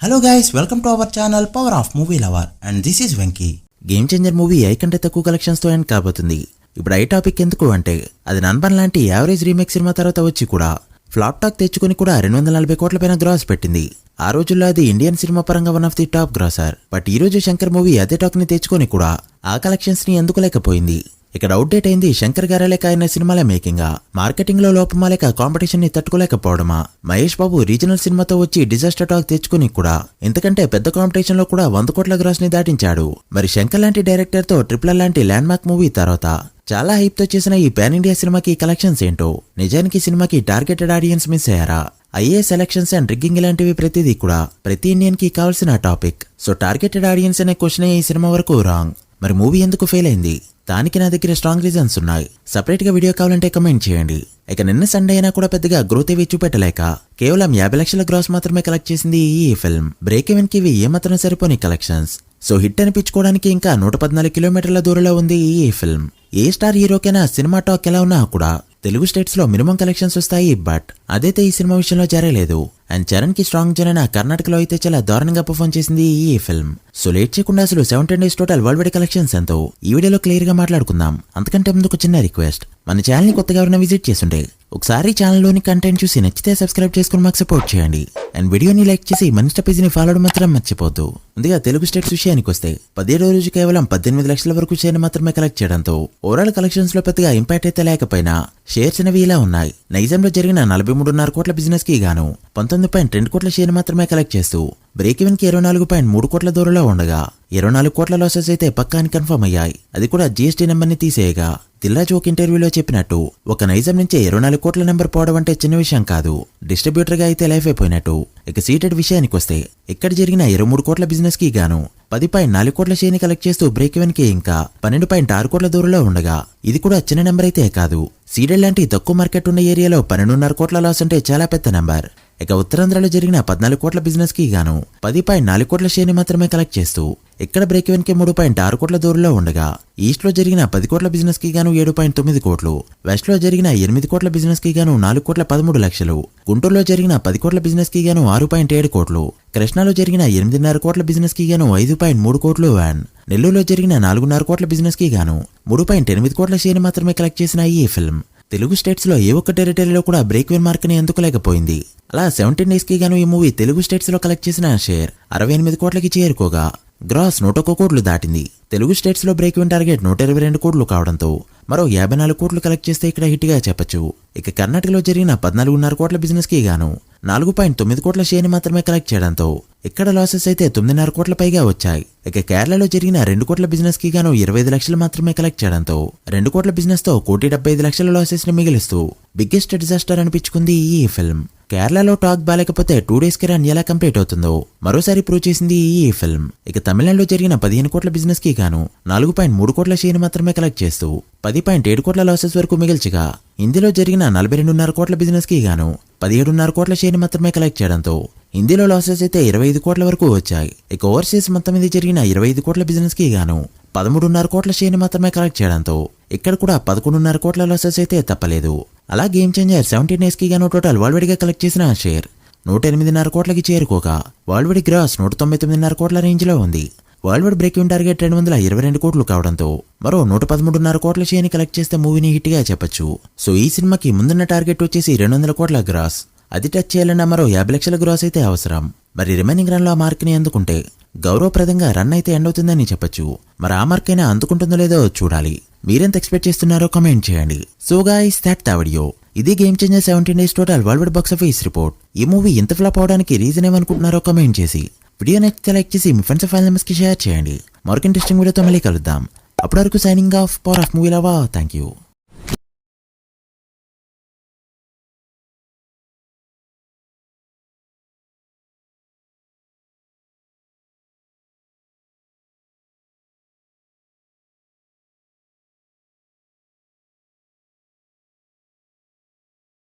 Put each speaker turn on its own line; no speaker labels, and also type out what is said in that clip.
Hello guys, welcome to our channel power of movie lover and this is Venky. Game changer movie I కంటే తక్కువ collections తో end కాబోతుంది. ఇప్పుడు I topic ఎందుకు అంటే అది నన్బన్ లాంటి యావరేజ్ రీమేక్ సినిమా తర్వాత వచ్చి కూడా ఫ్లాప్ టాక్ తెచ్చుకుని కూడా 240 కోట్ల పైన గ్రాస్ పెట్టింది. ఆ రోజుల్లో అది ఇండియన్ సినిమా పరంగా one of the top grosser. But ఈ రోజు శంకర్ మూవీ అదే టాక్ ని తెచ్చుకొని కూడా ఆ కలెక్షన్స్ ని ఎందుకు లేకపోయింది. ఇక్కడ అవుట్డేట్ అయింది శంకర్ గారే లేక ఆయన సినిమాల మేకింగా, మార్కెటింగ్ లో లోపమా లేక కాంపిటీషన్ ని తట్టుకోలేకపోవడమా, మహేష్ బాబు రీజనల్ సినిమాతో వచ్చి డిజాస్టర్ టాక్ తెచ్చుకుని కూడా ఎందుకంటే పెద్ద కాంపిటీషన్ లో కూడా 100 కోట్ల గ్రాస్ ని దాటించాడు. మరి శంకర్ లాంటి డైరెక్టర్ తో ట్రిపుల్ లాంటి ల్యాండ్ మార్క్ మూవీ తర్వాత చాలా హైప్ తో చేసిన ఈ పాన్ ఇండియా సినిమాకి కలెక్షన్స్ ఏంటో, నిజానికి సినిమాకి టార్గెటెడ్ ఆడియన్స్ మిస్ అయ్యారా, ఐఏఎస్ ఎలక్షన్స్ అండ్ రిగ్గింగ్ ఇలాంటివి ప్రతిదీ కూడా ప్రతి ఇండియన్ కి కావాల్సిన టాపిక్. సో టార్గెటెడ్ ఆడియన్స్ అనే క్వశ్చన్ ఈ సినిమా వరకు రాంగ్. మరి మూవీ ఎందుకు ఫెయిల్ అయింది, దానికి నా దగ్గర స్ట్రాంగ్ రీజన్స్ ఉన్నాయి. సపరేట్ గా వీడియో కావాలంటే కమెంట్ చేయండి. ఇక నిన్న సండే అయినా కూడా పెద్దగా గ్రోత్ ఏవి చూపెట్టలేక కేవలం 50 లక్షల గ్రాస్ మాత్రమే కలెక్ట్ చేసింది ఈ ఫిల్మ్. బ్రేక్ ఈవెన్ కి ఇవి ఏమాత్రం సరిపోని కలెక్షన్స్. సో హిట్ అనిపించుకోవడానికి ఇంకా 114 కిలోమీటర్ల దూరంలో ఉంది ఈ ఫిల్మ్. ఏ స్టార్ హీరోకైనా సినిమా టాక్ ఎలా ఉన్నా కూడా తెలుగు స్టేట్స్ లో మినిమం కలెక్షన్స్ వస్తాయి. బట్ అదైతే ఈ సినిమా విషయంలో జరగలేదు. అండ్ చరణ్ కి స్ట్రాంగ్ జోన్ కర్ణాటకలో అయితే చాలా దారుణంగా పర్ఫార్మ్ చేసింది ఈ ఫిల్మ్. సో లేట్ చేయకుండా అసలు 17 days total world wide collections ఎంతో ఈ వీడియోలో క్లియర్ గా మాట్లాడుకుందాం. అంతకంటే ముందు ఒక చిన్న రిక్వెస్ట్, మన ఛానల్ ని కొత్తగా ఎవరైనా విజిట్ చేస్తుంటే ఒకసారి ఛానల్ లోని కంటెంట్ చూసి నచ్చితే సబ్స్క్రైబ్ చేసుకుని మాకు సపోర్ట్ చేయండి. అండ్ వీడియోని లైక్ చేసి మన ఇన్స్టా పేజ్ ని ఫాలో అవడం మాత్రం మర్చిపోద్దు. ముందుగా తెలుగు స్టేట్స్ విషయానికి వస్తే 17వ రోజు కేవలం 18 లక్షల వరకు షేర్ మాత్రమే కలెక్ట్ చేయడంతో ఓవరాల్ కలెక్షన్స్ లో పెద్దగా ఇంపాక్ట్ అయితే లేకపోయినా షేర్స్ అనేవి ఇలా ఉన్నాయి. నైజాంలో జరిగిన 43.5 కోట్ల బిజినెస్ కి గాను 19.2 కోట్ల షేర్ మాత్రమే కలెక్ట్ చేస్తూ బ్రేక్ ఈవెన్ కి 24.3 కోట్ల దూరంలో ఉండగా 24 కోట్ల లాసెస్ అయితే పక్కాని కన్ఫర్మ్ అయ్యాయి. అది కూడా జీఎస్టీ నెంబర్ ని తీసేయగా దిల్రాజు ఒక ఇంటర్వ్యూలో చెప్పినట్టు ఒక నైజాం నుంచి 24 కోట్ల నెంబర్ పోవడం అంటే చిన్న విషయం కాదు. డిస్ట్రిబ్యూటర్ గా అయితే లైఫ్ అయిపోయినట్టు. ఇక సీటెడ్ విషయానికి వస్తే ఇక్కడ జరిగిన 23 కోట్ల బిజినెస్ కి గాను 10.4 కోట్ల షేర్ ని కలెక్ట్ చేస్తూ బ్రేక్ ఈవెన్ కి ఇంకా 12.6 కోట్ల దూరంలో ఉండగా ఇది కూడా చిన్న నెంబర్ అయితే కాదు. సీడెడ్ లాంటి తక్కువ మార్కెట్ ఉన్న ఏరియాలో 12.5 కోట్ల లాస్ అంటే చాలా పెద్ద నెంబర్. ఇక ఉత్తరాంధ్రలో జరిగిన 14 కోట్ల బిజినెస్ కి గాను 10.4 కోట్ల షేర్ ని మాత్రమే కలెక్ట్ చేస్తూ ఇక్కడ బ్రేక్ ఈవెన్ కి 3.6 కోట్ల దూరంలో ఉండగా ఈస్ట్ లో జరిగిన 10 కోట్ల బిజినెస్ కి గాను 7.9 కోట్లు, వెస్ట్ లో జరిగిన 8 కోట్ల బిజినెస్ కి గాను 4 కోట్ల 13 లక్షలు, గుంటూరులో జరిగిన 10 కోట్ల బిజినెస్ కి గాను 6.7 కోట్లు, కృష్ణాలో జరిగిన 8.5 కోట్ల బిజినెస్ కి గాను 5.3 కోట్లు, అండ్ నెల్లూరులో జరిగిన 4.5 కోట్ల బిజినెస్ కి గాను 3.8 కోట్ల షేర్ మాత్రమే కలెక్ట్ చేసిన ఈ ఫిల్మ్ తెలుగు స్టేట్స్ లో ఏ ఒక్క టెరిటరీలో కూడా బ్రేక్ ఈవెన్ మార్క్ ని ఎందుకు లేకపోయింది. అలా 17 డేస్ కి గాను ఈ మూవీ తెలుగు స్టేట్స్ లో కలెక్ట్ చేసిన షేర్ 68 కోట్లకి చేరుకోగా గ్రాస్ 101 కోట్లు దాటింది. తెలుగు స్టేట్స్ లో బ్రేక్ ఈవెన్ టార్గెట్ 122 కోట్లు కావడంతో మరో 54 కోట్లు కలెక్ట్ చేస్తే ఇక్కడ హిట్ గా చెప్పొచ్చు. ఇక కర్ణాటకలో జరిగిన 14.5 కోట్ల బిజినెస్ కి గాను 4.9 కోట్ల షేర్ ని మాత్రమే కలెక్ట్ చేయడంతో ఇక్కడ లాసెస్ అయితే 9.5 కోట్ల పైగా వచ్చాయి. ఇక కేరళలో జరిగిన 2 కోట్ల బిజినెస్ కి గాను 25 లక్షలు మాత్రమే కలెక్ట్ చేయడంతో 2 కోట్ల బిజినెస్ తో 1,75 లక్షల లాసెస్ ని మిగిలిస్తూ బిగ్గెస్ట్ డిజాస్టర్ అనిపించుకుంది ఈ ఫిల్మ్. కేరళలో టాక్ బాలేకపోతే 2 డేస్ కి రన్ ఎలా కంప్లీట్ అవుతుందో మరోసారి ప్రూవ్ చేసింది ఈ ఫిల్మ్. ఇక తమిళనాడులో జరిగిన 15 కోట్ల బిజినెస్ కి గాను 4.3 కోట్ల షేర్ మాత్రమే కలెక్ట్ చేస్తూ 10.7 కోట్ల లాసెస్ వరకు మిగిల్చగా హిందీలో జరిగిన 42.5 కోట్ల బిజినెస్ కి గాను 17.5 కోట్ల షేర్ మాత్రమే కలెక్ట్ చేయడంతో హిందీలో లాసెస్ అయితే 25 కోట్ల వరకు వచ్చాయి. ఇక ఓవర్సీస్ మొత్తం మీద జరిగిన 25 కోట్ల బిజినెస్ కి గాను 13.5 కోట్ల షేర్ ని మాత్రమే కలెక్ట్ చేయడంతో ఇక్కడ కూడా 11.5 కోట్ల లాసెస్ అయితే తప్పలేదు. అలా గేమ్ చేంజర్ 17 డేస్ కి గాను టోటల్ వరల్డ్ వైడ్ గా కలెక్ట్ చేసిన షేర్ 108.5 కోట్లకి చేరుకోగా వరల్డ్ వైడ్ గ్రాస్ 199.5 కోట్ల రేంజ్ లో ఉంది. World wide break even target 222 కోట్లు కావడంతో మరో 113.5 కోట్ల షేర్ ని కలెక్ట్ చేస్తే మూవీని హిట్ గా చెప్పొచ్చు. సో ఈ సినిమాకి ముందున్న టార్గెట్ వచ్చేసి 200 కోట్ల గ్రాస్. అది టచ్ చేయాలన్నా మరో 50 లక్షల గ్రాస్ అయితే అవసరం. మరి రిమైనింగ్ రన్ లో ఆ మార్క్ ని అందుకుంటే గౌరవప్రదంగా రన్ అయితే ఎండ్ అవుతుందని చెప్పొచ్చు. మరి ఆ మార్క్ అయినా అందుకుంటుందో లేదో చూడాలి. మీరెంత ఎక్స్పెక్ట్ చేస్తున్నారో కమెంట్ చేయండి. So guys, that the video. ఇది game changer 17 days total worldwide box office report. ఈ మూవీ ఇంత ఫ్లాప్ అవడానికి రీజన్ ఏమనుకుంటున్నారో కమెంట్ చేసి వీడియో నచ్చితే లైక్ చేసి మీ ఫ్రెండ్స్ ఫైల్ మెంబర్స్ కి షేర్ చేయండి. మరొక ఇంట్రెస్టింగ్ వీడియోతో మళ్ళీ కలుద్దాం. అప్పటి వరకు signing off, power of movie lover. Thank you.